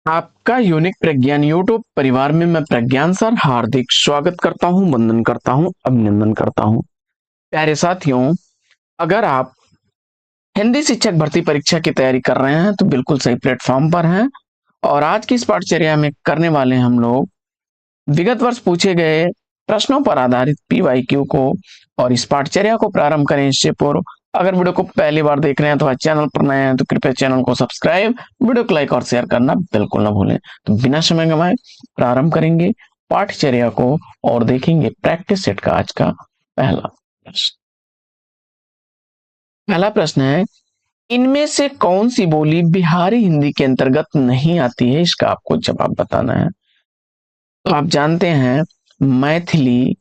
आपका यूनिक प्रज्ञान यूट्यूब परिवार में मैं प्रज्ञान सर हार्दिक स्वागत करता हूं, वंदन करता हूं, अभिनंदन करता हूं। प्यारे साथियों, अगर आप हिंदी शिक्षक भर्ती परीक्षा की तैयारी कर रहे हैं तो बिल्कुल सही प्लेटफॉर्म पर हैं। और आज की इस पाठचर्या में करने वाले हम लोग विगत वर्ष पूछे गए प्रश्नों पर आधारित पीवाईक्यू को। और इस पाठचर्या को प्रारंभ करें इससे पूर्व अगर वीडियो को पहली बार देख रहे हैं तो चैनल पर नए हैं तो कृपया चैनल को सब्सक्राइब, वीडियो को लाइक और शेयर करना बिल्कुल ना भूलें। तो बिना समय गंवाए प्रारंभ करेंगे पाठचर्या को और देखेंगे प्रैक्टिस सेट का आज का पहला प्रश्न। पहला प्रश्न है, इनमें से कौन सी बोली बिहारी हिंदी के अंतर्गत नहीं आती है? इसका आपको जवाब बताना है। तो आप जानते हैं मैथिली,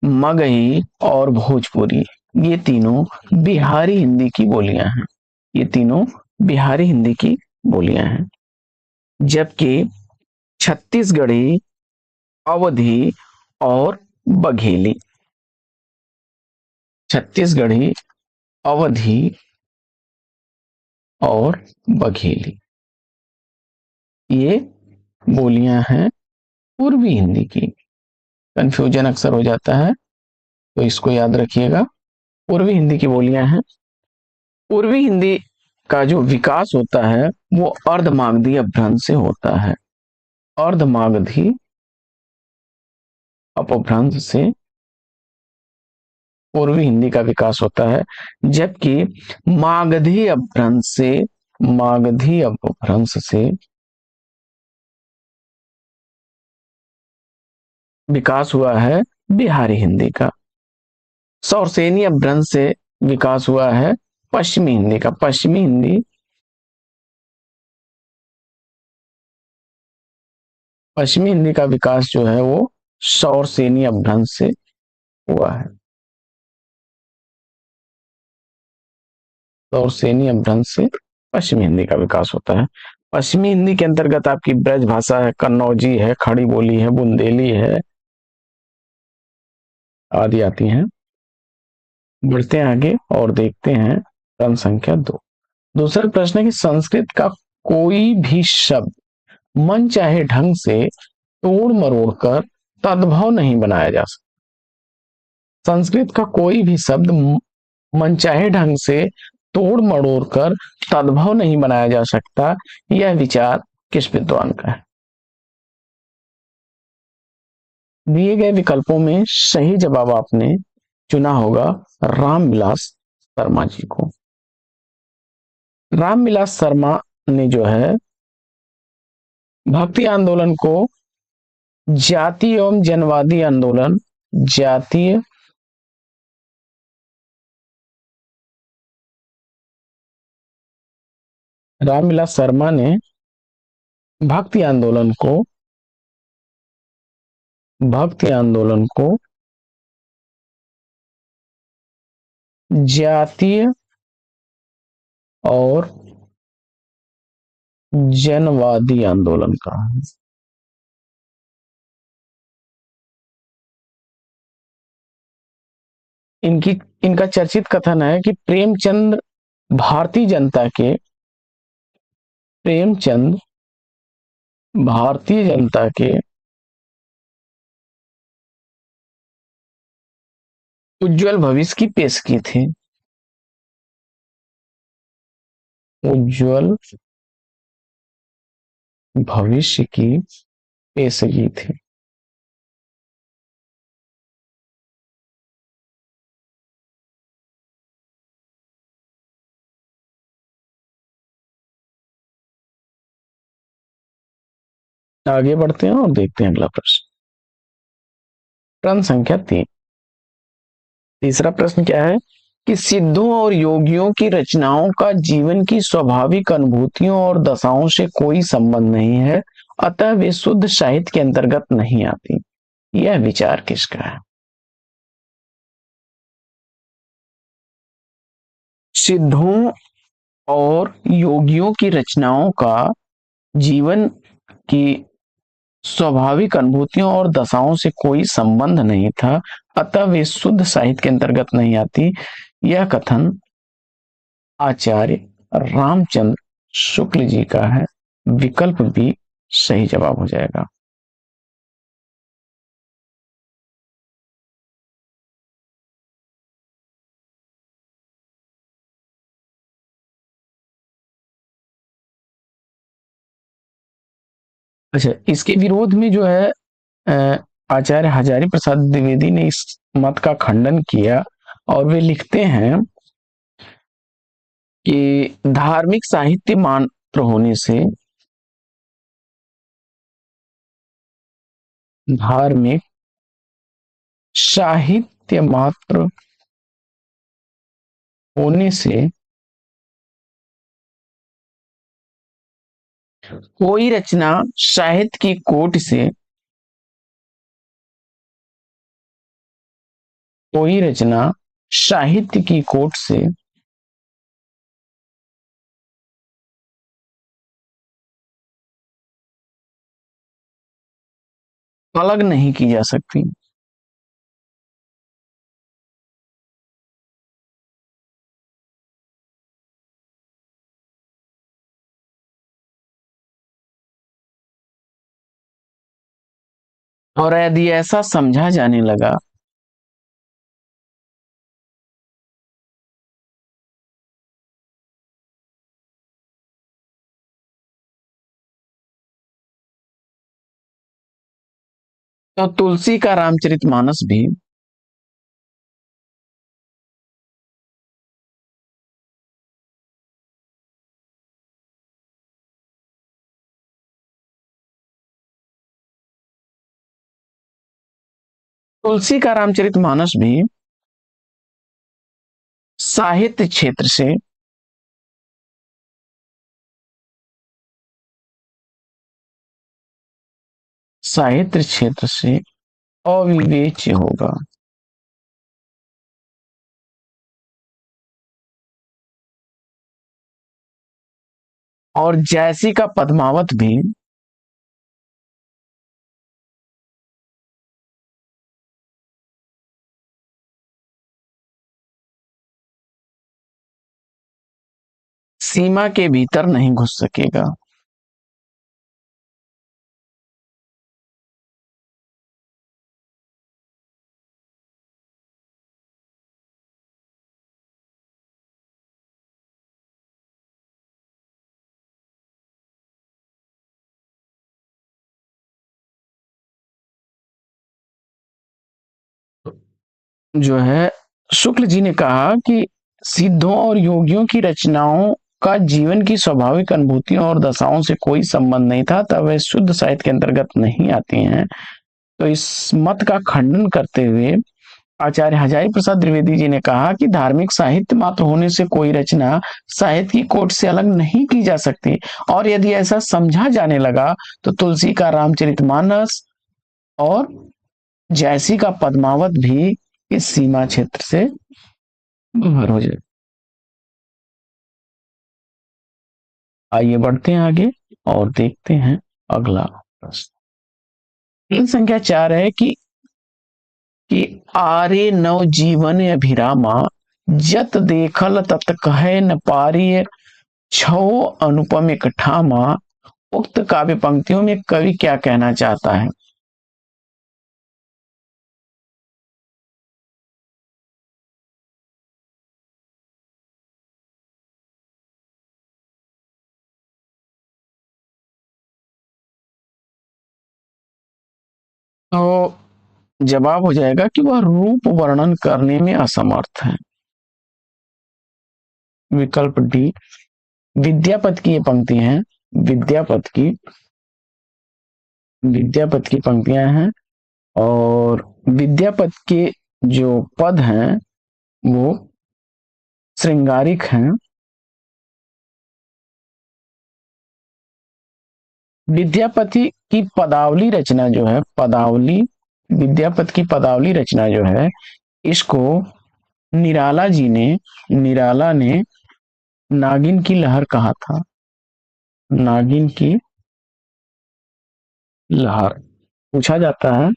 मगही और भोजपुरी ये तीनों बिहारी हिंदी की बोलियां हैं। ये तीनों बिहारी हिंदी की बोलियां हैं, जबकि छत्तीसगढ़ी, अवधी और बघेली, छत्तीसगढ़ी, अवधी और बघेली ये बोलियां हैं पूर्वी हिंदी की। कंफ्यूजन अक्सर हो जाता है तो इसको याद रखिएगा, पूर्वी हिंदी की बोलियां हैं। पूर्वी हिंदी का जो विकास होता है वो अर्धमागधी अपभ्रंश से होता है। अर्धमागधी अपभ्रंश से पूर्वी हिंदी का विकास होता है, जबकि मागधी अपभ्रंश से, मागधी अपभ्रंश से विकास हुआ है बिहारी हिंदी का। सौरसेनी अपभ्रंश से विकास हुआ है पश्चिमी हिंदी का। पश्चिमी हिंदी, पश्चिमी हिंदी का विकास जो है वो सौरसेनी अपभ्रंश से हुआ है। सौरसेनी अपभ्रंश से पश्चिमी हिंदी का विकास होता है। पश्चिमी हिंदी के अंतर्गत आपकी ब्रज भाषा है, कन्नौजी है, खड़ी बोली है, बुंदेली है आदि आती हैं। बढ़ते हैं आगे और देखते हैं प्रश्न संख्या 2। दूसरा प्रश्न है कि संस्कृत का कोई भी शब्द मन चाहे ढंग से तोड़ मरोड़ कर तद्भव नहीं बनाया जा सकता। संस्कृत का कोई भी शब्द मनचाहे ढंग से तोड़ मरोड़ कर तद्भव नहीं बनाया जा सकता। यह विचार किस विद्वान का है? दिए गए विकल्पों में सही जवाब आपने चुना होगा रामविलास शर्मा जी को। रामविलास शर्मा ने जो है भक्ति आंदोलन को जातीय एवं जनवादी आंदोलन, जातीय रामविलास शर्मा ने भक्ति आंदोलन को, भक्ति आंदोलन को जातीय और जनवादी आंदोलन कहा है। इनका चर्चित कथन है कि प्रेमचंद भारतीय जनता के, प्रेमचंद भारतीय जनता के उज्जवल भविष्य की पेशगी थी। उज्जवल भविष्य की पेशगी थी। आगे बढ़ते हैं और देखते हैं अगला प्रश्न। प्रश्न संख्या 3। तीसरा प्रश्न क्या है कि सिद्धों और योगियों की रचनाओं का जीवन की स्वाभाविक अनुभूतियों और दशाओं से कोई संबंध नहीं है, अतः वे शुद्ध साहित्य के अंतर्गत नहीं आती। यह विचार किसका है? सिद्धों और योगियों की रचनाओं का जीवन की स्वाभाविक अनुभूतियों और दशाओं से कोई संबंध नहीं था, अतः वे शुद्ध साहित्य के अंतर्गत नहीं आती। यह कथन आचार्य रामचंद्र शुक्ल जी का है। विकल्प बी सही जवाब हो जाएगा। अच्छा, इसके विरोध में जो है अ, आचार्य हजारी प्रसाद द्विवेदी ने इस मत का खंडन किया और वे लिखते हैं कि धार्मिक साहित्य मात्र होने से, धार्मिक साहित्य मात्र होने से कोई रचना साहित्य की कोटि से, कोई रचना साहित्य की कोट से अलग नहीं की जा सकती। और यदि ऐसा समझा जाने लगा तो तुलसी का रामचरितमानस भी, तुलसी का रामचरितमानस भी साहित्य क्षेत्र से, साहित्य क्षेत्र से अविवेच्य होगा। और जैसी का पद्मावत भी सीमा के भीतर नहीं घुस सकेगा। जो है शुक्ल जी ने कहा कि सिद्धों और योगियों की रचनाओं का जीवन की स्वाभाविक अनुभूतियों और दशाओं से कोई संबंध नहीं था, तब वे शुद्ध साहित्य के अंतर्गत नहीं आती हैं। तो इस मत का खंडन करते हुए आचार्य हजारी प्रसाद द्विवेदी जी ने कहा कि धार्मिक साहित्य मात्र होने से कोई रचना साहित्य की कोट से अलग नहीं की जा सकती, और यदि ऐसा समझा जाने लगा तो तुलसी का रामचरितमानस और जैसी का पद्मावत भी इस सीमा क्षेत्र से बाहर हो जाए। आइए बढ़ते हैं आगे और देखते हैं अगला प्रश्न। संख्या 4 है कि आरे नव जीवन अभिरामा, जत देखल तत कहे न पारिय, छो अनुपम एक ठामा। उक्त काव्य पंक्तियों में कवि क्या कहना चाहता है? तो जवाब हो जाएगा कि वह रूप वर्णन करने में असमर्थ है। विकल्प डी। विद्यापति की ये पंक्ति हैं, विद्यापति की, विद्यापति की पंक्तियां हैं, और विद्यापति के जो पद हैं वो श्रृंगारिक हैं। विद्यापति की पदावली रचना जो है, पदावली, विद्यापति की पदावली रचना जो है, इसको निराला जी ने, निराला ने नागिन की लहर कहा था। नागिन की लहर पूछा जाता है।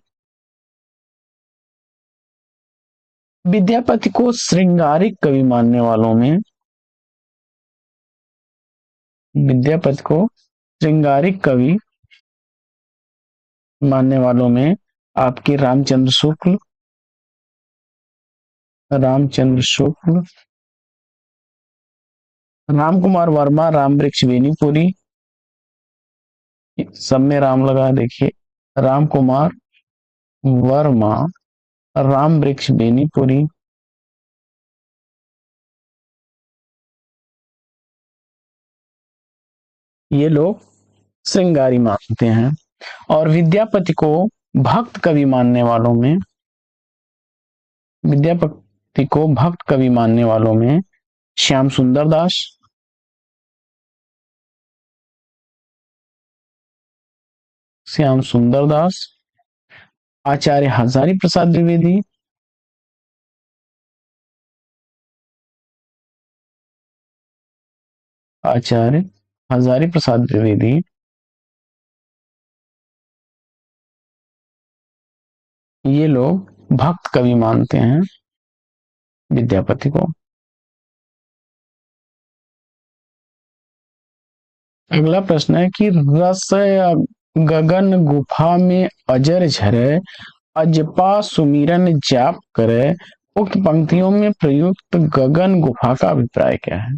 विद्यापति को श्रृंगारिक कवि मानने वालों में, विद्यापति को श्रृंगारिक कवि मानने वालों में आपके रामचंद्र शुक्ल, रामचंद्र शुक्ल, राम कुमार वर्मा, राम वृक्ष बेनीपुरी, सब में राम लगा देखिए, राम कुमार वर्मा, राम वृक्ष बेनीपुरी, ये लोग श्रृंगारी मानते हैं। और विद्यापति को भक्त कवि मानने वालों में, विद्यापति को भक्त कवि मानने वालों में श्याम सुंदर दास, श्याम सुंदर दास, आचार्य हजारी प्रसाद द्विवेदी, आचार्य हजारी प्रसाद द्विवेदी, ये लोग भक्त कवि मानते हैं विद्यापति को। अगला प्रश्न है कि रस गगन गुफा में अजर झरे, अजपा सुमिरन जाप करे, उक्त पंक्तियों में प्रयुक्त गगन गुफा का अभिप्राय क्या है?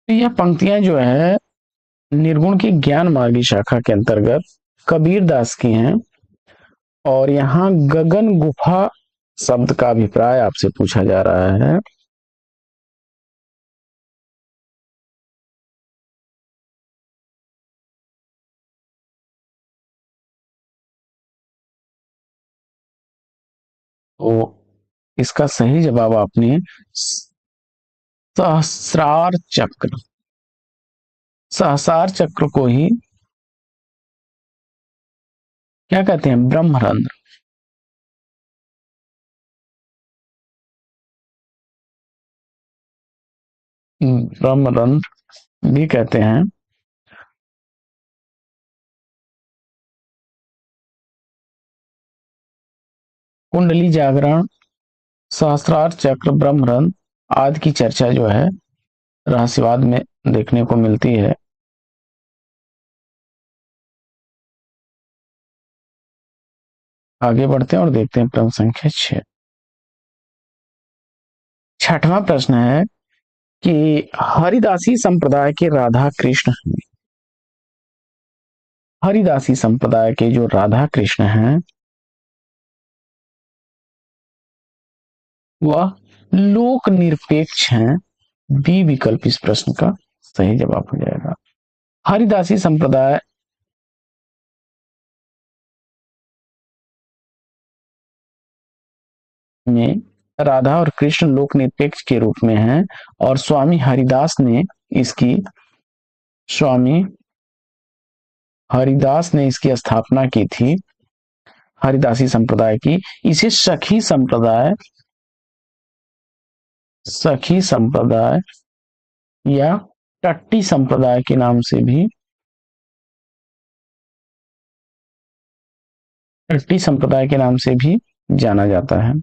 तो यह पंक्तियां जो है निर्गुण की ज्ञान मार्गी शाखा के अंतर्गत कबीर दास की हैं। और यहाँ गगन गुफा शब्द का अभिप्राय आपसे पूछा जा रहा है। तो इसका सही जवाब आपने सहस्रार चक्र, सहसार चक्र को ही क्या कहते हैं? ब्रह्मरंध्र, ब्रह्मरंध्र भी कहते हैं। कुंडली जागरण, सहस्रार चक्र, ब्रह्मरंध्र आदि की चर्चा जो है रहस्यवाद में देखने को मिलती है। आगे बढ़ते हैं और देखते हैं प्रश्न संख्या 6। छठवां प्रश्न है कि हरिदासी संप्रदाय के राधा कृष्ण, हरिदासी संप्रदाय के जो राधा कृष्ण हैं वह लोक निरपेक्ष हैं। बी विकल्प इस प्रश्न का सही जवाब हो जाएगा। हरिदासी संप्रदाय में राधा और कृष्ण लोक निरपेक्ष के रूप में हैं और स्वामी हरिदास ने इसकी, स्वामी हरिदास ने इसकी स्थापना की थी, हरिदासी संप्रदाय की। इसे सखी संप्रदाय, सखी संप्रदाय या टट्टी संप्रदाय के नाम से भी, टट्टी संप्रदाय के नाम से भी जाना जाता है।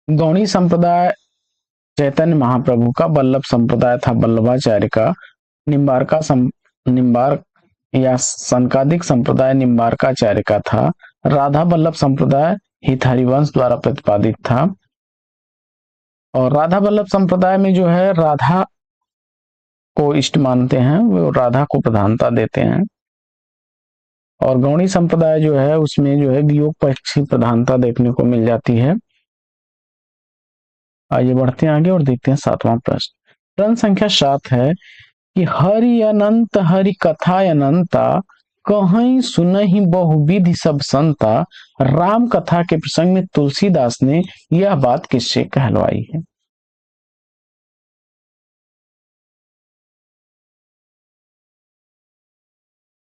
गौणी संप्रदाय चैतन्य महाप्रभु का, वल्लभ संप्रदाय था वल्लभाचार्य का, निम्बार्क या संकादिक संप्रदाय निम्बार्काचार्य का था। राधा वल्लभ संप्रदाय हित हरिवंश द्वारा प्रतिपादित था। और राधा वल्लभ संप्रदाय में जो है राधा को इष्ट मानते हैं, वो राधा को प्रधानता देते हैं। और गौणी संप्रदाय जो है उसमें जो है वियोग पक्ष की प्रधानता देखने को मिल जाती है। आइए बढ़ते हैं आगे और देखते हैं 7वां प्रश्न। प्रश्न संख्या 7 है कि हरि अनंत हरि कथा अनंता, कहीं सुनहि बहुविधि सब संता। राम कथा के प्रसंग में तुलसीदास ने यह बात किससे कहलवाई है?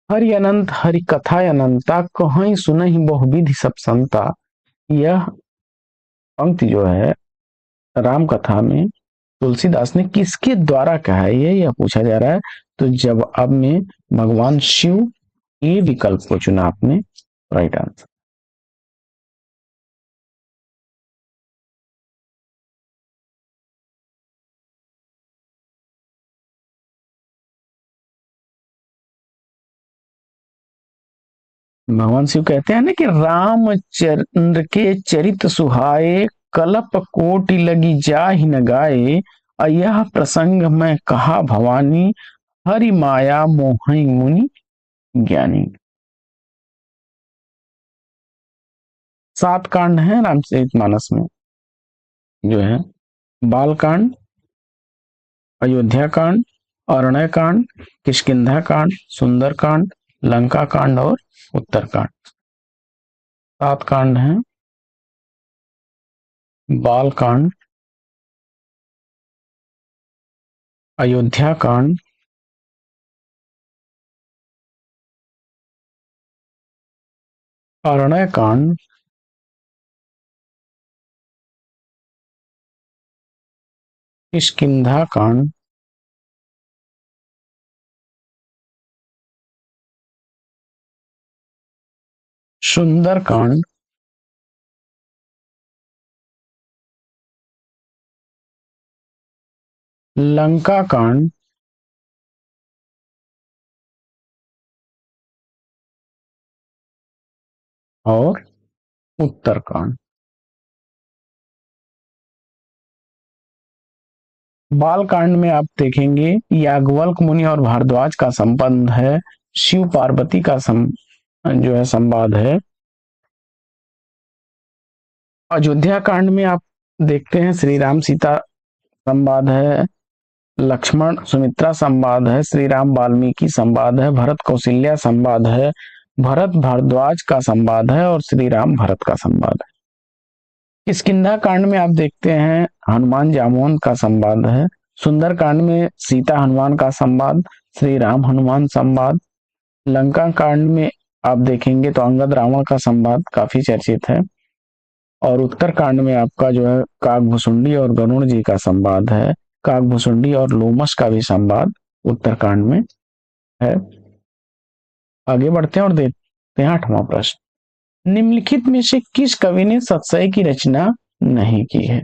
हरि अनंत हरि कथा अनंता, कहीं सुनहि बहुविधि सब संता। यह पंक्ति जो है राम कथा में तुलसीदास ने किसके द्वारा कहा है, यह पूछा जा रहा है। तो जवाब में भगवान शिव, ए विकल्प को चुना आपने राइट आंसर। भगवान शिव कहते हैं ना कि रामचंद्र के चरित सुहाए, कलप कोटि लगी जाहि न गाए, यह प्रसंग मैं कहा भवानी, हरि माया मोहि मुनि ज्ञानी। 7 कांड हैं रामचरितमानस में जो है, बाल कांड, अयोध्या कांड, अरण्य कांड, किष्किंधा कांड, सुंदर कांड, लंका कांड और उत्तर कांड। 7 कांड हैं। बाल कांड, अयोध्या कांड, अरण्य कांड, किष्किंधा कांड, सुंदर कांड, लंका कांड और उत्तर कांड। बाल कांड में आप देखेंगे याज्ञवल्क मुनि और भारद्वाज का संबंध है, शिव पार्वती का जो है संवाद है। अयोध्या कांड में आप देखते हैं श्री राम सीता संवाद है, लक्ष्मण सुमित्रा संवाद है, श्री राम वाल्मीकि संवाद है, भरत कौशल्या संवाद है, भरत भारद्वाज का संवाद है और श्री राम भरत का संवाद है। किष्किंधा कांड में आप देखते हैं हनुमान जामोन का संवाद है, सुंदर कांड में सीता हनुमान का संवाद, श्री राम हनुमान संवाद। लंका कांड में आप देखेंगे तो अंगद रावण का संवाद काफी चर्चित है, और उत्तर कांड में आपका जो है काकभुसुंडी और गरुण जी का संवाद है, काकभुसुंडी और लोमस का भी संवाद उत्तर कांड में है। आगे बढ़ते हैं और देखते हैं 8वां प्रश्न, निम्नलिखित में से किस कवि ने सतसई की रचना नहीं की है?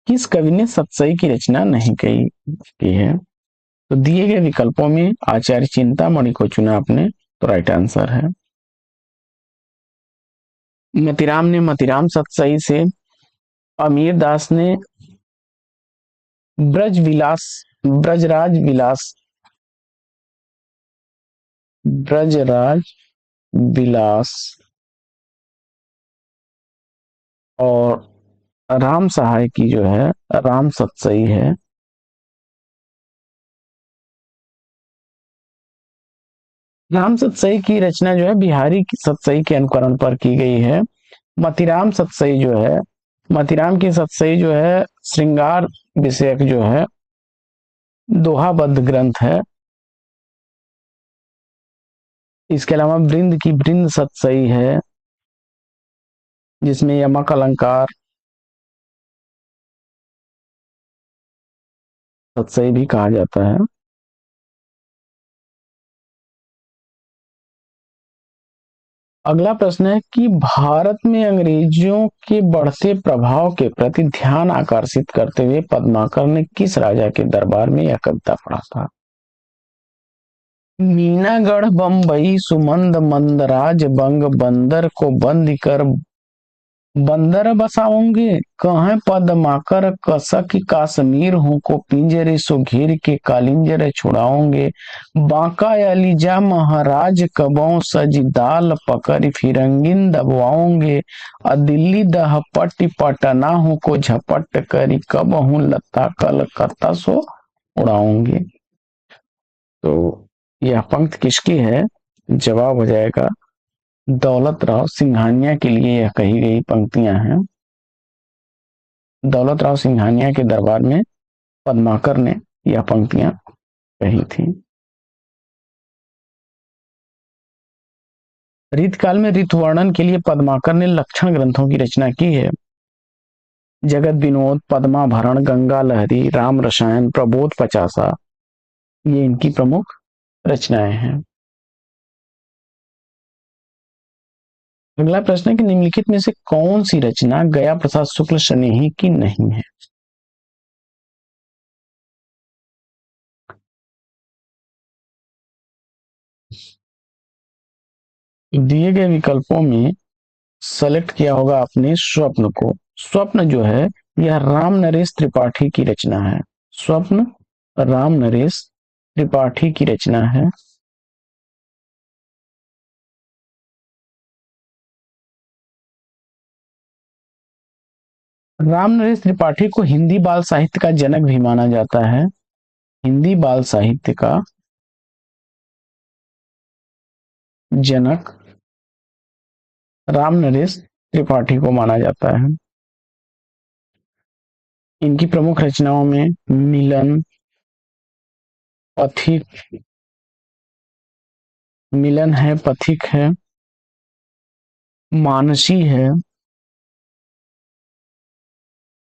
किस कवि ने सतसई की रचना नहीं की है? तो दिए गए विकल्पों में आचार्य चिंतामणि को चुना आपने, तो राइट आंसर है। मतीराम ने मतीराम सतसई से, अमीर दास ने ब्रज विलास, ब्रजराज विलास, ब्रजराज विलास, और राम सहाय की जो है राम सतसई है। राम सतसई की रचना जो है बिहारी सतसई के अनुकरण पर की गई है। मतीराम सतसई जो है, मतीराम की सतसई जो है श्रृंगार विषयक जो है दोहाबद्ध ग्रंथ है। इसके अलावा वृंद की वृंद सतसई है, जिसमें यमक अलंकार सतसई भी कहा जाता है। अगला प्रश्न है कि भारत में अंग्रेजों के बढ़ते प्रभाव के प्रति ध्यान आकर्षित करते हुए पद्माकर ने किस राजा के दरबार में यह कविता पढ़ा था? मीनागढ़ बम्बई सुमंद मंदराज बंग, बंदर को बंद कर बंदर बसाओगे, कहें पद्माकर कसक काश्मीर हूं को पिंजरे सो घेर के कालिंजर छुड़ाओगे, बांका अलीजा महाराज कबो सज दाल पकड़ फिरंगिन दबवाओगे, दिल्ली दह पट्टी पटना हूं को झपट करी कब हूं लता कलकत्ता सो उड़ाओगे। तो यह पंक्ति किसकी है? जवाब हो जाएगा दौलत राव सिंघानिया के लिए यह कही गई पंक्तियां हैं। दौलत राव सिंघानिया के दरबार में पद्माकर ने यह पंक्तियां कही थी। रीतकाल में ऋतुवर्णन के लिए पद्माकर ने लक्षण ग्रंथों की रचना की है। जगत विनोद, पद्माभरण, गंगा लहरी, राम रसायन, प्रबोध पचासा, ये इनकी प्रमुख रचनाएं हैं। अगला प्रश्न है कि निम्नलिखित में से कौन सी रचना गया प्रसाद शुक्ल स्नेही की नहीं है? दिए गए विकल्पों में सेलेक्ट किया होगा आपने स्वप्न को। स्वप्न जो है यह राम नरेश त्रिपाठी की रचना है। स्वप्न राम नरेश त्रिपाठी की रचना है। राम नरेश त्रिपाठी को हिंदी बाल साहित्य का जनक भी माना जाता है। हिंदी बाल साहित्य का जनक राम नरेश त्रिपाठी को माना जाता है। इनकी प्रमुख रचनाओं में मिलन, पथिक, मिलन है, पथिक है, मानसी है,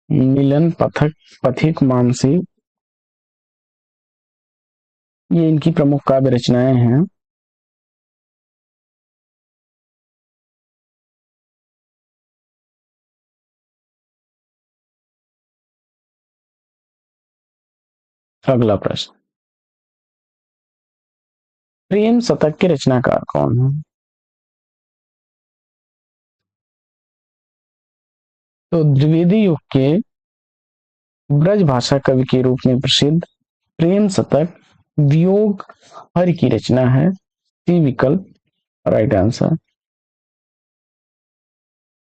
मिलन, पथक, पथिक, मानसी, ये इनकी प्रमुख काव्य रचनाएं हैं। अगला प्रश्न, प्रेम शतक के रचनाकार कौन है? तो द्विवेदी युग के ब्रज भाषा कवि के रूप में प्रसिद्ध प्रेम शतक वियोग हरि की रचना है। सी विकल्प राइट आंसर।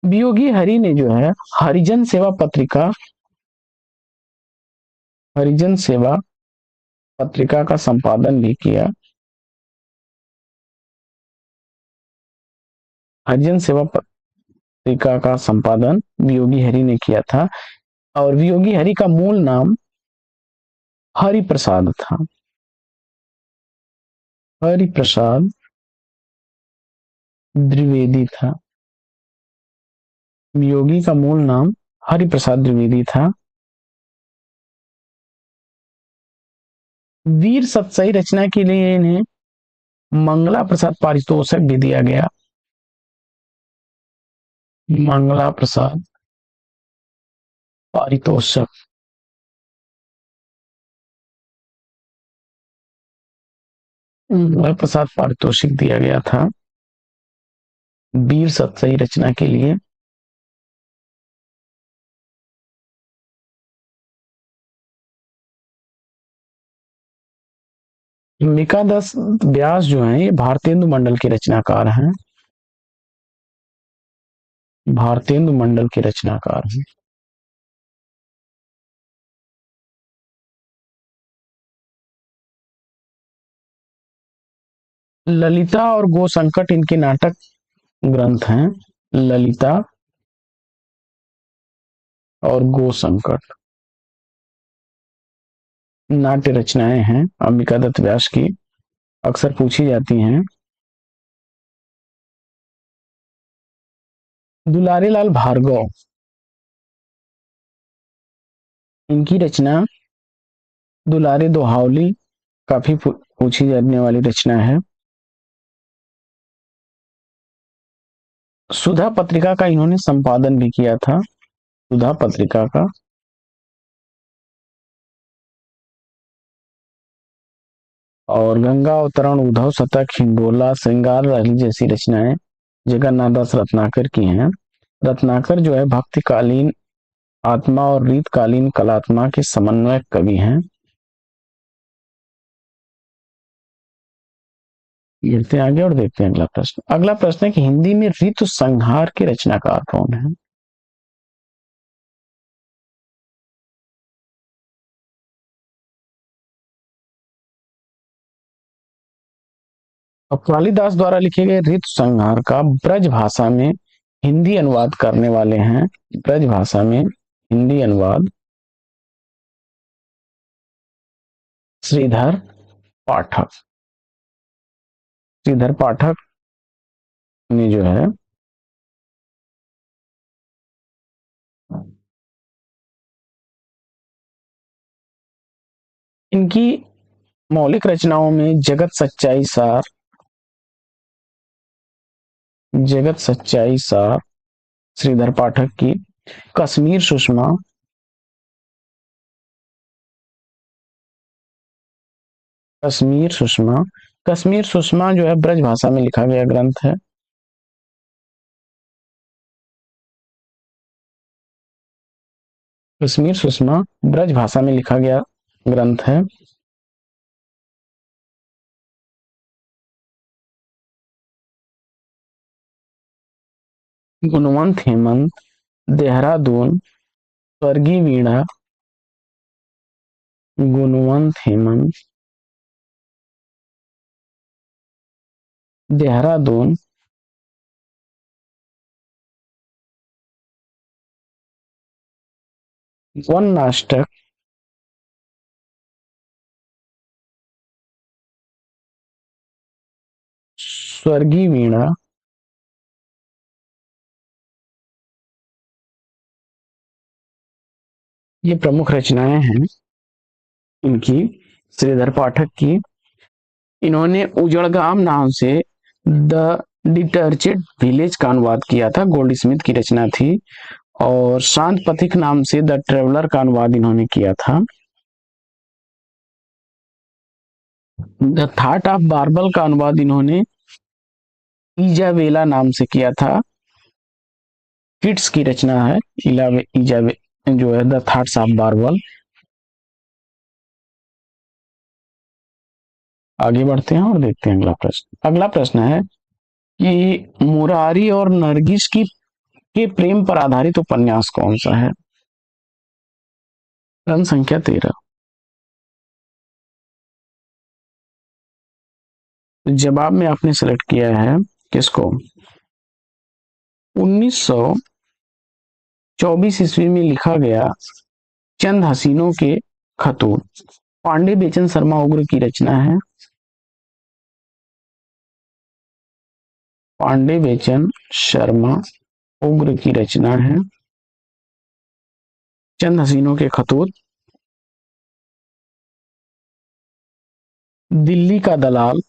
वियोगी हरि ने जो है हरिजन सेवा पत्रिका का संपादन भी किया। हरिजन सेवा पत्रिका का संपादन वियोगी हरि ने किया था और वियोगी हरि का मूल नाम हरि प्रसाद था। हरि प्रसाद द्विवेदी था। वियोगी का मूल नाम हरि प्रसाद द्विवेदी था। वीर सतसई रचना के लिए इन्हें मंगला प्रसाद पारितोषिक भी दिया गया। मंगला प्रसाद पारितोषिक, मंगला प्रसाद पारितोषिक दिया गया था वीर सतसई रचना के लिए। अंबिकादास व्यास जो है ये भारतेंदु मंडल के रचनाकार हैं। भारतेंदु मंडल के रचनाकार हैं। ललिता और गो संकट इनके नाटक ग्रंथ हैं। ललिता और गो संकट नाट्य रचनाएं हैं अंबिकादत्त व्यास की, अक्सर पूछी जाती हैं। दुलारी लाल भार्गव, इनकी रचना दुलारे दोहावली काफी पूछी जाने वाली रचना है। सुधा पत्रिका का इन्होंने संपादन भी किया था। सुधा पत्रिका का। और गंगा अवतरण, उद्धव शतक, हिंडोला, श्रृंगार रैली जैसी रचनाएं जगन्नाथ दास रत्नाकर की हैं। रत्नाकर जो है भक्तिकालीन आत्मा और रीतकालीन कलात्मा के समन्वयक कवि हैं। गिरते हैं आगे और देखते हैं अगला प्रश्न। अगला प्रश्न है कि हिंदी में ऋतु संहार के रचनाकार कौन है? और कालिदास द्वारा लिखे गए ऋतु संहार का ब्रज भाषा में हिंदी अनुवाद करने वाले हैं। ब्रज भाषा में हिंदी अनुवाद श्रीधर पाठक। श्रीधर पाठक ने जो है इनकी मौलिक रचनाओं में जगत सच्चाई सार श्रीधर पाठक की, कश्मीर सुषमा, कश्मीर सुषमा, कश्मीर सुषमा जो है ब्रज भाषा में लिखा गया ग्रंथ है। कश्मीर सुषमा ब्रज भाषा में लिखा गया ग्रंथ है। गुणवंत हेमंत, देहरादून, स्वर्गीय वीणा, गुणवंत हेमंत, देहरादून, वन नाटक, स्वर्गीय वीणा, ये प्रमुख रचनाएं हैं इनकी, श्रीधर पाठक की। इन्होंने उजड़गाम नाम से द डिटर्जेंट विलेज का अनुवाद किया था, गोल्ड स्मिथ की रचना थी। और शांत पथिक नाम से द ट्रेवलर का अनुवाद इन्होंने किया था। द थाट ऑफ बार्बल का अनुवाद इन्होंने इजाबेला नाम से किया था। किट्स की रचना है इजाबे जो है द थाट्स ऑफ बार्बल। आगे बढ़ते हैं और देखते हैं अगला प्रश्न। अगला प्रश्न है कि मुरारी और नरगिस की के प्रेम पर आधारित उपन्यास कौन सा है? प्रश्न संख्या 13। जवाब में आपने सेलेक्ट किया है किसको? 1924 ईस्वी में लिखा गया चंद हसीनों के खतूत, पांडे बेचन शर्मा उग्र की रचना है। पांडे बेचन शर्मा उग्र की रचना है चंद हसीनों के खतूत। दिल्ली का दलाल,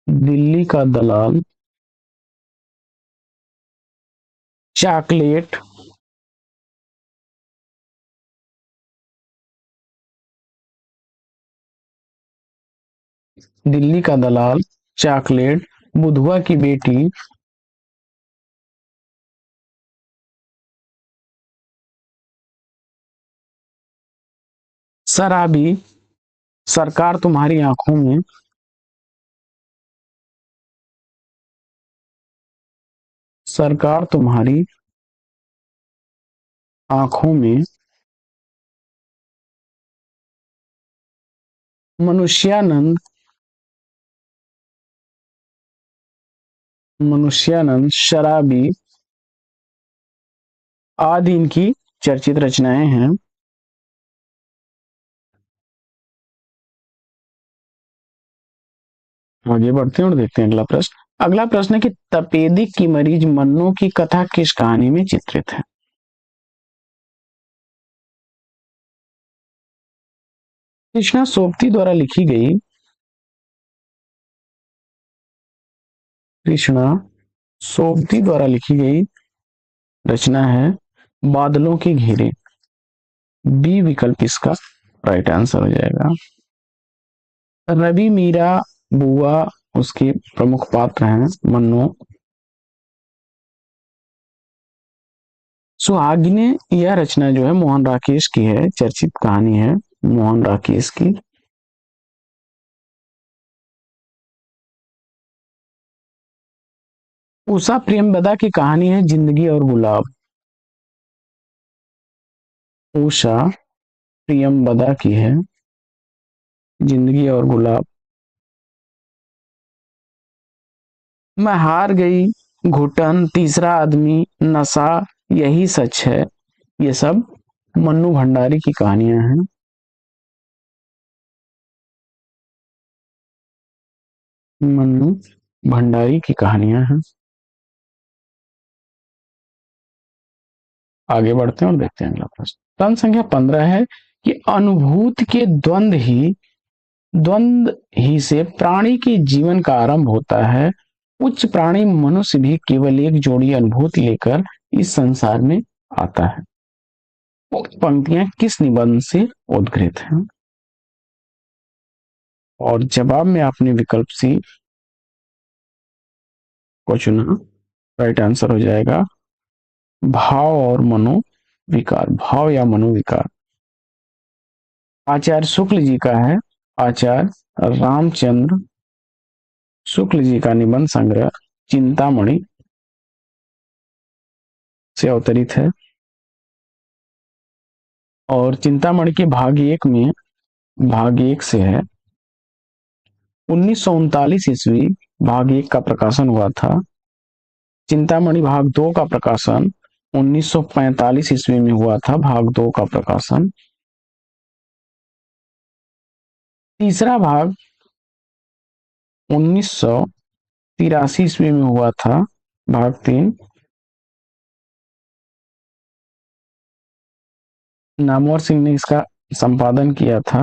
दिल्ली का दलाल, चॉकलेट, दिल्ली का दलाल, चॉकलेट, बुधवा की बेटी, शराबी, सरकार तुम्हारी आंखों में, सरकार तुम्हारी आंखों में, मनुष्यानंद, मनुष्यानंद, शराबी आदि इनकी चर्चित रचनाएं हैं। आगे बढ़ते हैं और देखते हैं अगला प्रश्न। अगला प्रश्न है कि तपेदिक की मरीज मन्नू की कथा किस कहानी में चित्रित है? कृष्णा सोबती द्वारा लिखी गई, कृष्णा सोबती द्वारा लिखी गई रचना है बादलों के घेरे। बी विकल्प इसका राइट आंसर हो जाएगा। रवि मीरा बुआ उसके प्रमुख पात्र हैं मन्नू। सुहागिने यह रचना जो है मोहन राकेश की है, चर्चित कहानी है मोहन राकेश की। उषा प्रियमवदा की कहानी है जिंदगी और गुलाब। उषा प्रियमवदा की है जिंदगी और गुलाब। मैं हार गई, घुटन, तीसरा आदमी, नशा, यही सच है, ये सब मन्नू भंडारी की कहानियां हैं। मन्नू भंडारी की कहानियां हैं। आगे बढ़ते हैं और देखते हैं अगला प्रश्न। प्रश्न संख्या 15 है कि अनुभूति के द्वंद्व ही से प्राणी के जीवन का आरंभ होता है। उच्च प्राणी मनुष्य भी केवल एक जोड़ी अनुभूति लेकर इस संसार में आता है। उक्त पंक्तियां किस निबंध से उद्धृत हैं? और जवाब में आपने विकल्प सी को चुना। राइट आंसर हो जाएगा भाव और मनोविकार, भाव या मनोविकार। आचार्य शुक्ल जी का है, आचार्य रामचंद्र शुक्ल जी का निबंध संग्रह चिंतामणि से अवतरित है। और चिंतामणि के भाग एक में, भाग एक से है 1939 ईस्वी भाग एक का प्रकाशन हुआ था। चिंतामणि भाग दो का प्रकाशन 1945 ईस्वी में हुआ था, भाग दो का प्रकाशन। तीसरा भाग 1983 ईस्वी में हुआ था, भाग तीन। नामवर सिंह ने इसका संपादन किया था,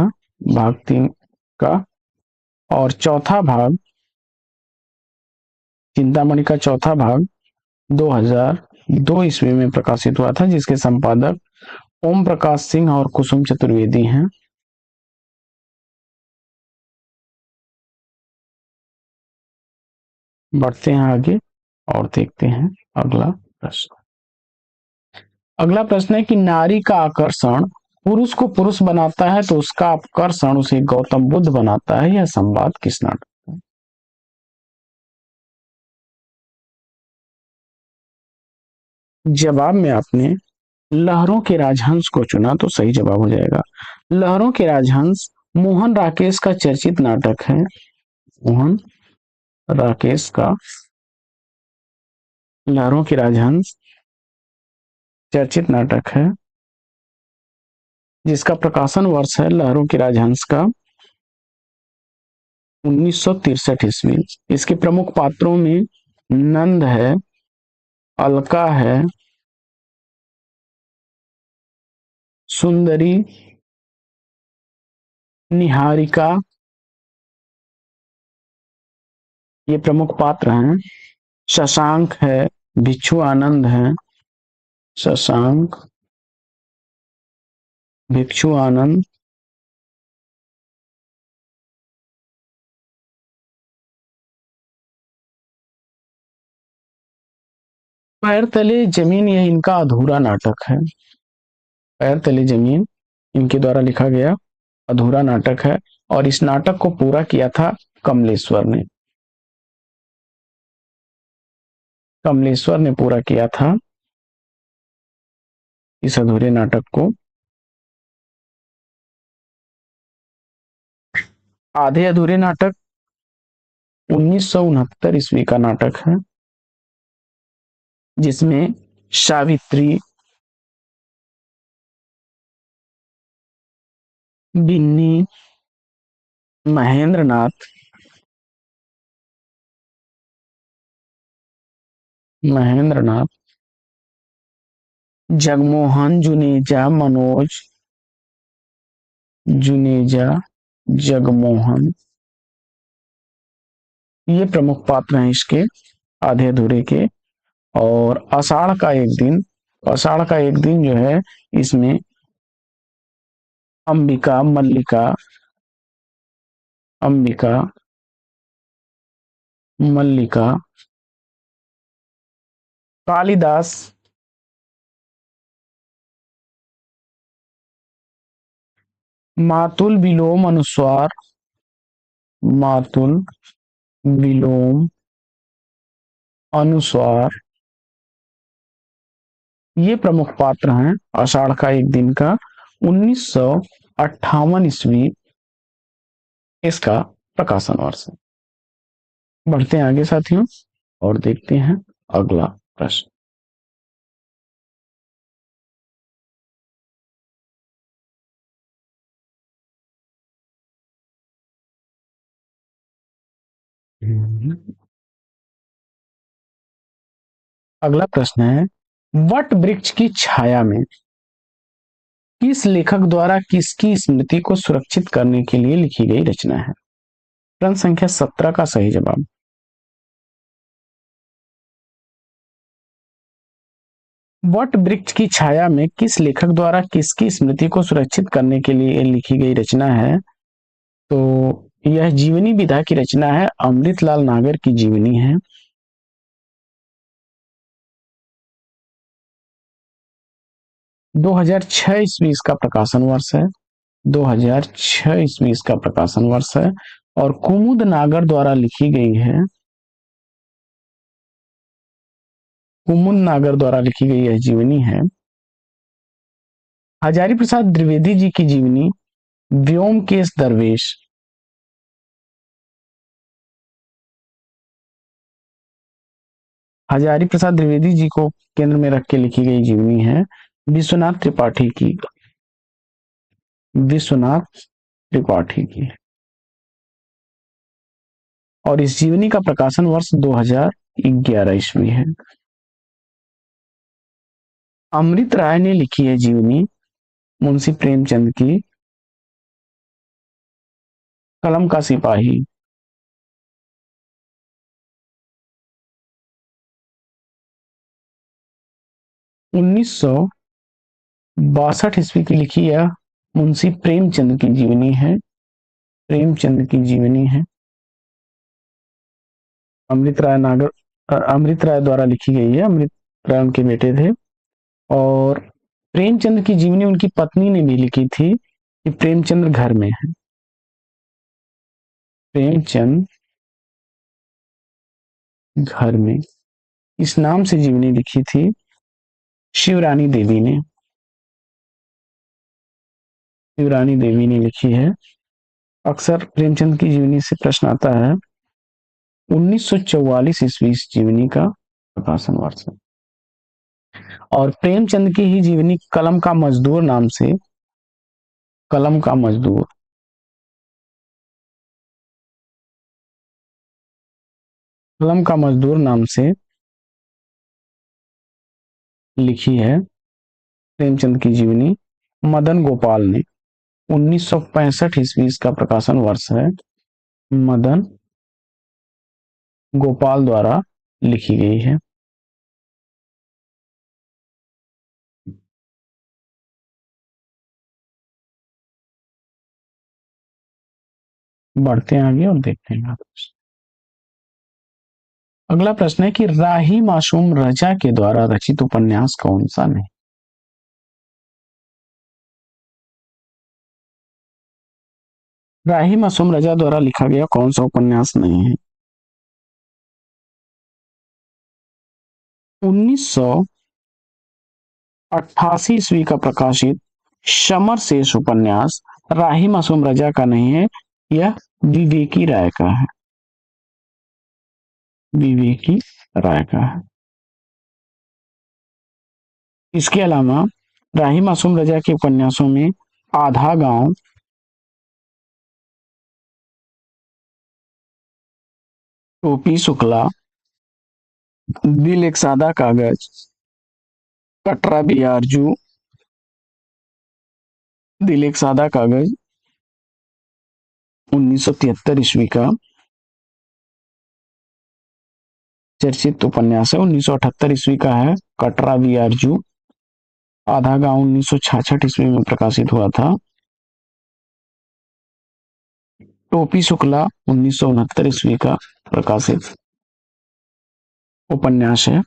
भाग तीन का। और चौथा भाग, चिंतामणि का चौथा भाग 2002 ईस्वी में प्रकाशित हुआ था, जिसके संपादक ओम प्रकाश सिंह और कुसुम चतुर्वेदी हैं। बढ़ते हैं आगे और देखते हैं अगला प्रश्न। अगला प्रश्न है कि नारी का आकर्षण पुरुष को पुरुष बनाता है तो उसका आकर्षण उसे गौतम बुद्ध बनाता है, यह संवाद किस नाटक में? जवाब में आपने लहरों के राजहंस को चुना तो सही जवाब हो जाएगा। लहरों के राजहंस मोहन राकेश का चर्चित नाटक है, मोहन राकेश का लहरों के राजहंस चर्चित नाटक है, जिसका प्रकाशन वर्ष है लहरों के राजहंस का 1963 ईस्वी। इसके प्रमुख पात्रों में नंद है, अलका है, सुंदरी, निहारिका, ये प्रमुख पात्र हैं। शशांक है, भिक्षु आनंद है, शशांक, भिक्षु आनंद, पैर तले जमीन, यह इनका अधूरा नाटक है। पैर तले जमीन इनके द्वारा लिखा गया अधूरा नाटक है, और इस नाटक को पूरा किया था कमलेश्वर ने। कमलेश्वर ने पूरा किया था इस अधूरे नाटक को। आधे अधूरे नाटक 1969 ईस्वी का नाटक है, जिसमें सावित्री, बिन्नी, महेंद्रनाथ, जगमोहन, जुनेजा, मनोज, जुनेजा, जगमोहन, ये प्रमुख पात्र हैं इसके आधे अधूरे के। और आषाढ़ का एक दिन, आषाढ़ का एक दिन जो है, इसमें अंबिका, मल्लिका, अंबिका, मल्लिका, कालिदास, मातुल, विलोम, अनुस्वार, मातुल, विलोम, अनुस्वार, ये प्रमुख पात्र हैं आषाढ़ का एक दिन का। 1958 ईस्वी इसका प्रकाशन वर्ष है। बढ़ते हैं आगे साथियों और देखते हैं अगला प्रश्न। अगला प्रश्न है, वट वृक्ष की छाया में किस लेखक द्वारा किसकी स्मृति को सुरक्षित करने के लिए लिखी गई रचना है? प्रश्न संख्या 17 का सही जवाब। वट वृक्ष की छाया में किस लेखक द्वारा किसकी स्मृति को सुरक्षित करने के लिए लिखी गई रचना है? तो यह जीवनी विधा की रचना है, अमृतलाल नागर की जीवनी है। 2006 ईस्वी इसका प्रकाशन वर्ष है। 2006 ईस्वी इसका प्रकाशन वर्ष है और कुमुद नागर द्वारा लिखी गई है। कुमुद नागर द्वारा लिखी गई यह जीवनी है। हजारी प्रसाद द्विवेदी जी की जीवनी व्योमकेश दरवेश। हजारी प्रसाद द्विवेदी जी को केंद्र में रख के लिखी गई जीवनी है विश्वनाथ त्रिपाठी की। विश्वनाथ त्रिपाठी की। और इस जीवनी का प्रकाशन वर्ष 2011 ईस्वी है। अमृत राय ने लिखी है जीवनी मुंशी प्रेमचंद की कलम का सिपाही। 1962 ईस्वी की लिखी है मुंशी प्रेमचंद की जीवनी है। प्रेमचंद की जीवनी है। अमृत राय द्वारा लिखी गई है। अमृत राय उनके बेटे थे और प्रेमचंद की जीवनी उनकी पत्नी ने भी लिखी थी कि प्रेमचंद घर में है। प्रेमचंद घर में इस नाम से जीवनी लिखी थी शिवरानी देवी ने। शिवरानी देवी ने लिखी है। अक्सर प्रेमचंद की जीवनी से प्रश्न आता है। 1944 ईस्वी इस जीवनी का प्रकाशन वर्ष है और प्रेमचंद की ही जीवनी कलम का मजदूर नाम से कलम का मजदूर कलम का मजदूर नाम से लिखी है प्रेमचंद की जीवनी मदन गोपाल ने। 1965 ईस्वी इसका प्रकाशन वर्ष है। मदन गोपाल द्वारा लिखी गई है। बढ़ते हैं आगे और देखते हैं। अगला प्रश्न है कि राही मासूम रजा के द्वारा रचित उपन्यास कौन सा नहीं। राही मासूम रजा द्वारा लिखा गया कौन सा उपन्यास नहीं है। 1988 ईस्वी का प्रकाशित समर शेष उपन्यास राही मासूम रजा का नहीं है। यह विवेकी राय का है। विवेकी राय का है। इसके अलावा राही मासूम रजा के उपन्यासों में आधा गांव, टोपी शुक्ला, दिल एक सादा कागज, कटरा बियारजू, दिल एक सादा कागज 1973 ईस्वी का चर्चित उपन्यास है। 1978 ईस्वी का है कटरा बियारजू। आधा गांव 1966 ईस्वी में प्रकाशित हुआ था। टोपी शुक्ला 1969 ईस्वी का प्रकाशित उपन्यास है।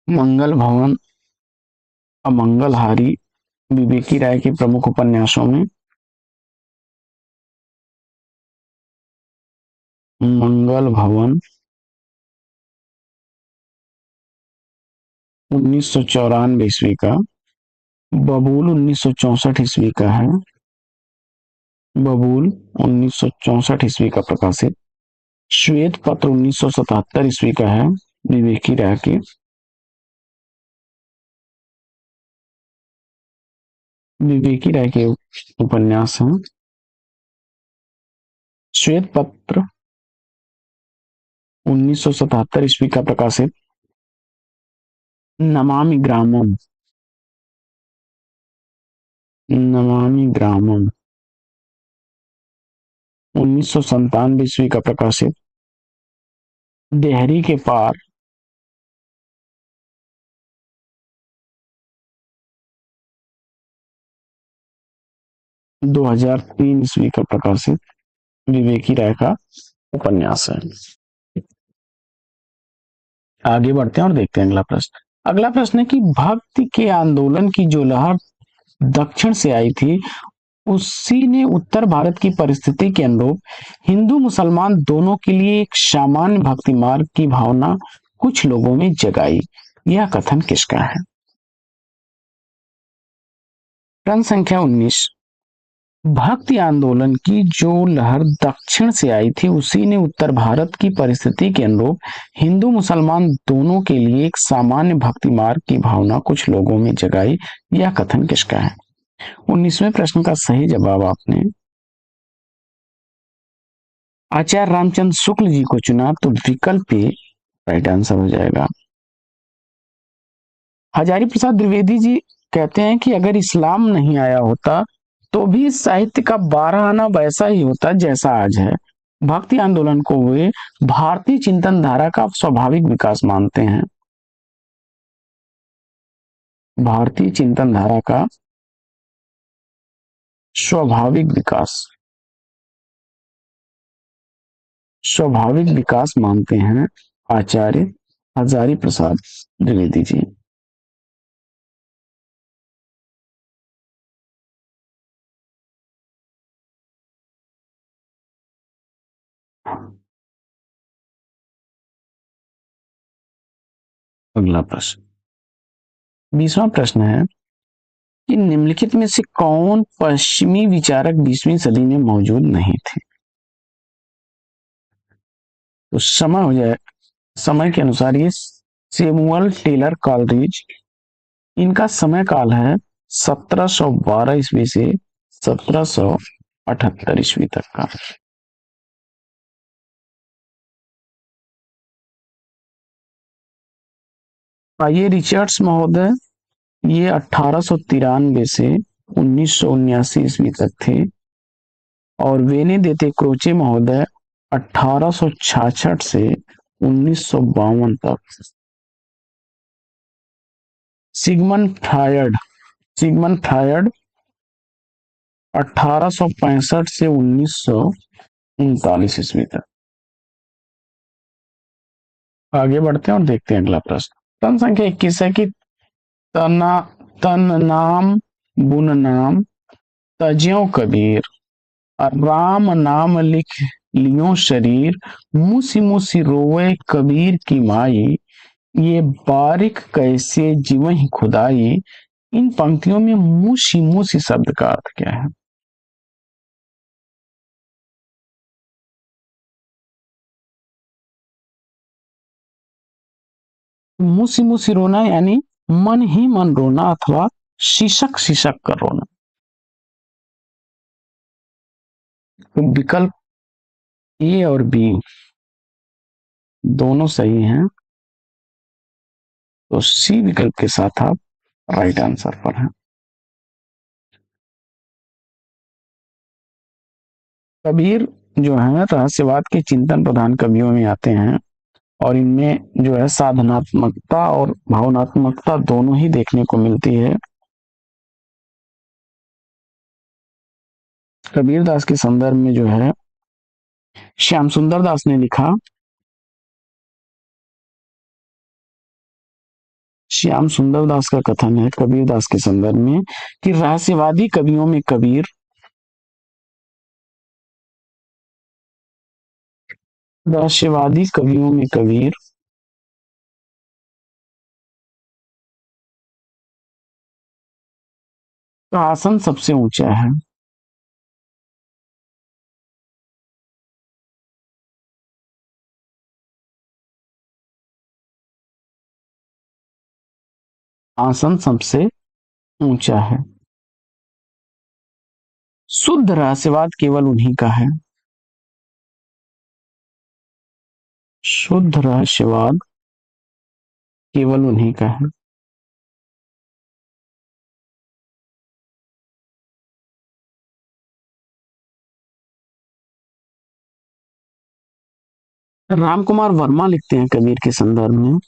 मंगल भवन, अमंगलहारी विवेकी राय के प्रमुख उपन्यासों में मंगल भवन 1994 ईस्वी का, बबूल 1964 ईस्वी का है। बबूल 1964 ईस्वी का प्रकाशित। श्वेत पत्र 1977 ईस्वी का है विवेकी राय के। विवेकी राय के उपन्यास हैं। श्वेत पत्र 1977 ईस्वी का प्रकाशित। नमामि ग्रामम, नमामि ग्रामम 1997 ईस्वी का प्रकाशित। देहरी के पार 2003 ईस्वी का प्रकाशित विवेकी राय का उपन्यास है। आगे बढ़ते हैं और देखते हैं अगला प्रश्न। अगला प्रश्न है कि भक्ति के आंदोलन की जो लहर दक्षिण से आई थी, उसी ने उत्तर भारत की परिस्थिति के अनुरूप हिंदू मुसलमान दोनों के लिए एक सामान्य भक्ति मार्ग की भावना कुछ लोगों में जगाई। यह कथन किसका है? प्रश्न संख्या 19, भक्ति आंदोलन की जो लहर दक्षिण से आई थी, उसी ने उत्तर भारत की परिस्थिति के अनुरूप हिंदू मुसलमान दोनों के लिए एक सामान्य भक्ति मार्ग की भावना कुछ लोगों में जगाई। यह कथन किसका है? 19वें प्रश्न का सही जवाब आपने आचार्य रामचंद्र शुक्ल जी को चुना, तो विकल्प ए राइट आंसर हो जाएगा। हजारी प्रसाद द्विवेदी जी कहते हैं कि अगर इस्लाम नहीं आया होता तो भी साहित्य का 12 आना वैसा ही होता जैसा आज है। भक्ति आंदोलन को वे भारतीय चिंतन धारा का स्वाभाविक विकास मानते हैं। भारतीय चिंतन धारा का स्वाभाविक विकास मानते हैं आचार्य हजारी प्रसाद द्विवेदी जी। अगला प्रश्न 20वां प्रश्न है कि निम्नलिखित में से कौन पश्चिमी विचारक 20वीं सदी में मौजूद नहीं थे? तो समय हो जाए, समय के अनुसार ये सैमुअल टेलर कॉलरिज, इनका समय काल है 1712 ईस्वी से 1778 ईस्वी तक का। ये रिचर्ड्स महोदय, ये 1893 से 1979 ईस्वी तक थे, और वेने देते क्रोचे महोदय 1866 से 1952 तक। सिगमंड फ्रायड 1865 से 1939 ईस्वी तक। आगे बढ़ते हैं और देखते हैं अगला प्रश्न। प्रश्न संख्या 21 है कि तन नाम बुन नाम तज्यों कबीर, राम नाम लिख लियो शरीर, मुसी मुसी रोवे कबीर की माई, ये बारिक कैसे जीवहि खुदाई। इन पंक्तियों में मुसी मुसी शब्द का अर्थ क्या है? मुसी मुसी रोना यानी मन ही मन रोना अथवा शीशक शीशक कर रोना। तो विकल्प ए और बी दोनों सही हैं, तो सी विकल्प के साथ आप राइट आंसर पर हैं। कबीर जो है रहस्यवाद के चिंतन प्रधान कवियों में आते हैं, और इनमें जो है साधनात्मकता और भावनात्मकता दोनों ही देखने को मिलती है। कबीर दास के संदर्भ में जो है श्याम सुंदर दास ने लिखा, श्याम सुंदर दास का कथन है कबीर दास के संदर्भ में कि रहस्यवादी कवियों में कबीर, रहस्यवादी कवियों में कबीर, का आसन सबसे ऊंचा है। आसन सबसे ऊंचा है। शुद्ध रहस्यवाद केवल उन्हीं का है। शुद्ध रहस्यवाद केवल उन्हीं का है। राम कुमार वर्मा लिखते हैं कबीर के संदर्भ में,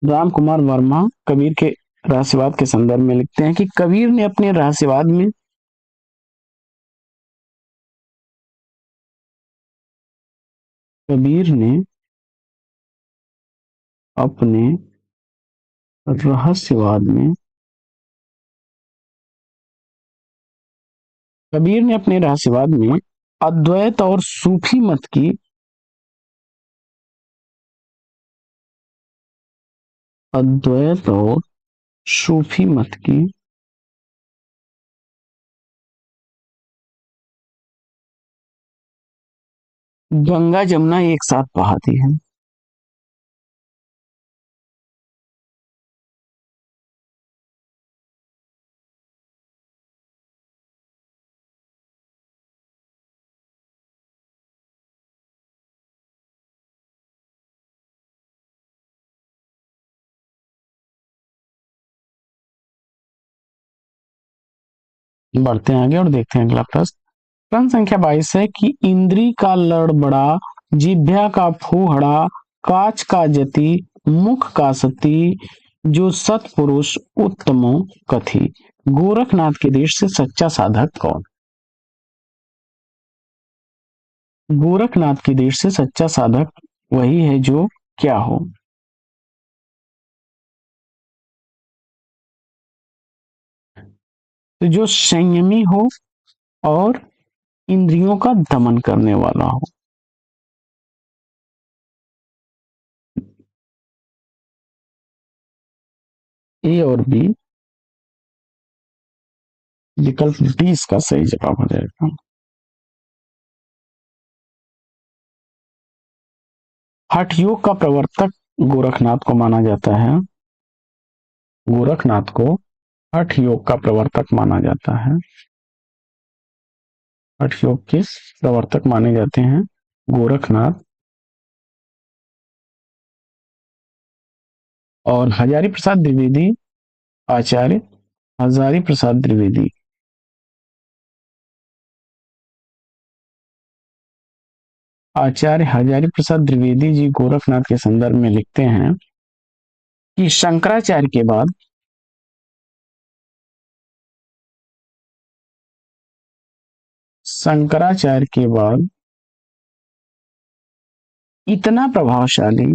राम कुमार वर्मा कबीर के रहस्यवाद के संदर्भ में लिखते हैं कि कबीर ने अपने रहस्यवाद में कबीर ने अपने रहस्यवाद में कबीर ने अपने रहस्यवाद में अद्वैत और सूफी मत की अद्वैत और सूफी मत की गंगा जमुना एक साथ बहाती है। बढ़ते हैं आगे और देखते हैं अगला प्रश्न। प्रश्न संख्या 22 है कि इंद्री का लड़बड़ा, जिह्वा का फूहड़ा, काच का जति, मुख का सती, जो सतपुरुष उत्तमो कथी। गोरखनाथ के देश से सच्चा साधक कौन। गोरखनाथ के देश से सच्चा साधक वही है जो क्या हो। तो जो संयमी हो और इंद्रियों का दमन करने वाला हो। ए और बी, विकल्प डी इसका सही जवाब हो जाएगा। हठ योग का प्रवर्तक गोरखनाथ को माना जाता है। गोरखनाथ को हठ योग का प्रवर्तक माना जाता है। हठ योग के प्रवर्तक माने जाते हैं गोरखनाथ। और हजारी प्रसाद द्विवेदी, आचार्य हजारी प्रसाद द्विवेदी, आचार्य हजारी प्रसाद द्विवेदी जी गोरखनाथ के संदर्भ में लिखते हैं कि शंकराचार्य के बाद इतना प्रभावशाली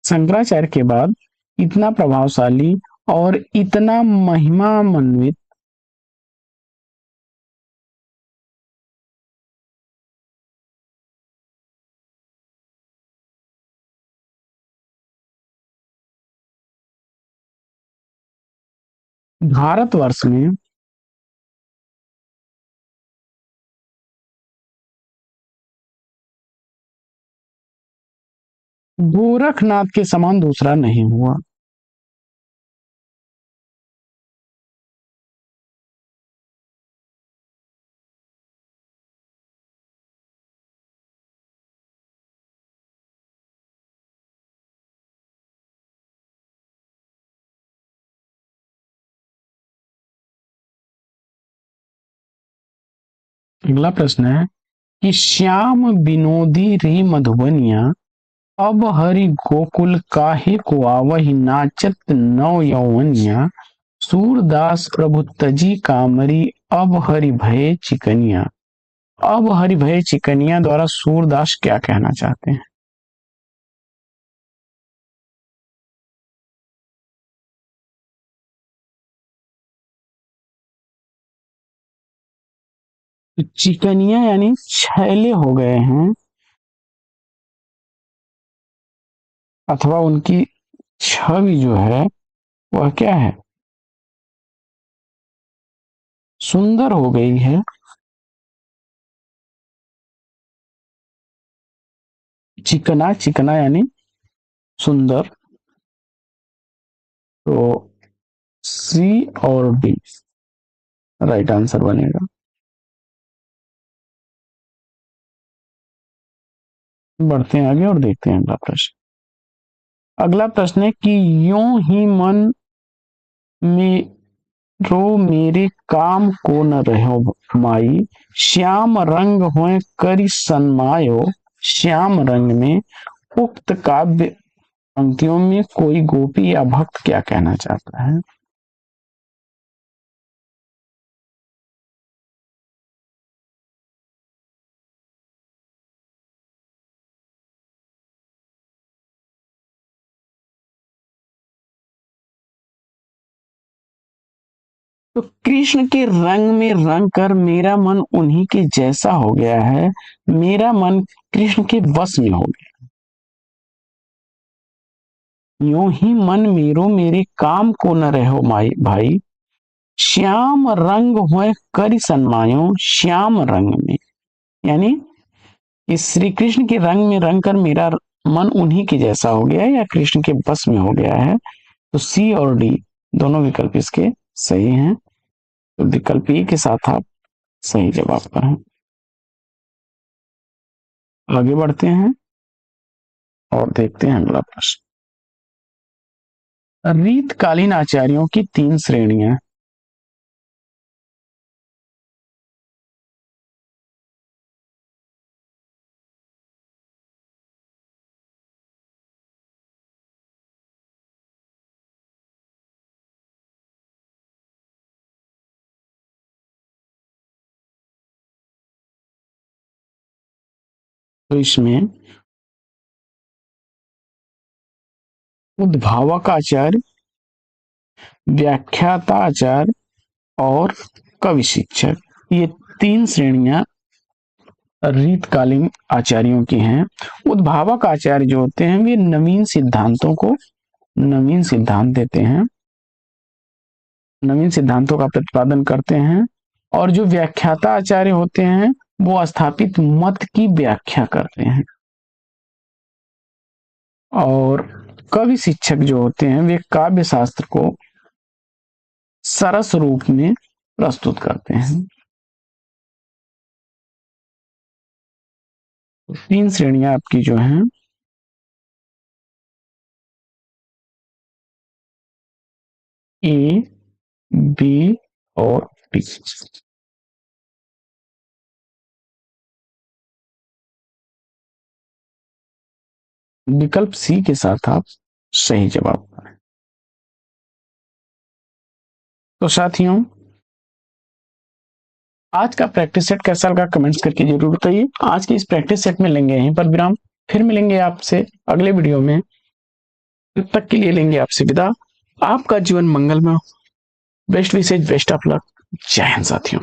शंकराचार्य के बाद इतना प्रभावशाली और इतना महिमान्वित भारतवर्ष में गोरखनाथ के समान दूसरा नहीं हुआ। अगला प्रश्न है कि श्याम विनोदी रे मधुबनिया, अब हरि गोकुल काहे को आवहि, नाचत नव यौवनिया, सूरदास प्रभु तजी कामरी, अब हरि भय चिकनिया। अब हरि भय चिकनिया द्वारा सूरदास क्या कहना चाहते हैं। तो चिकनिया यानी छैले हो गए हैं, अथवा उनकी छवि जो है वह क्या है, सुंदर हो गई है। चिकना, चिकना यानी सुंदर। तो सी और डी राइट आंसर बनेगा। बढ़ते हैं आगे और देखते हैं अगला प्रश्न। अगला प्रश्न है कि यूं ही मन में रो मेरे काम को न रहो माई, श्याम रंग होए करि सन्मायो। श्याम रंग में उक्त काव्य पंक्तियों में कोई गोपी या भक्त क्या कहना चाहता है। तो कृष्ण के रंग में रंग कर मेरा मन उन्हीं के जैसा हो गया है, मेरा मन कृष्ण के वश में हो गया। यूं ही मन मेरो मेरे काम को न रहो माई भाई, श्याम रंग हुए करि सन्मायो श्याम रंग में। यानी इस श्री कृष्ण के रंग में रंग कर मेरा मन उन्हीं के जैसा हो गया है या कृष्ण के बस में हो गया है। तो सी और डी दोनों विकल्प इसके सही हैं। तो विकल्प ए के साथ आप सही जवाब पर हैं। आगे बढ़ते हैं और देखते हैं अगला प्रश्न। रीतकालीन आचार्यों की 3 श्रेणियां। तो इसमें उद्भावक आचार्य, व्याख्याता आचार्य और कवि शिक्षक, ये 3 श्रेणियां रीतकालीन आचार्यों की हैं। उद्भावक आचार्य जो होते हैं वे नवीन सिद्धांतों को नवीन सिद्धांत देते हैं, नवीन सिद्धांतों का प्रतिपादन करते हैं। और जो व्याख्याता आचार्य होते हैं वो स्थापित मत की व्याख्या करते हैं। और कवि शिक्षक जो होते हैं वे काव्य शास्त्र को सरस रूप में प्रस्तुत करते हैं। 3 श्रेणियां आपकी जो हैं ए, बी और डी। विकल्प सी के साथ आप सही जवाब पाएं। तो साथियों, आज का प्रैक्टिस सेट कैसा लगा कमेंट्स करके जरूर बताइए। आज के इस प्रैक्टिस सेट में लेंगे यहीं पर विराम, फिर मिलेंगे आपसे अगले वीडियो में। तब तक के लिए लेंगे आपसे विदा। आपका जीवन मंगलमय, बेस्ट विशेष, बेस्ट ऑफ लक। जय हिंद साथियों।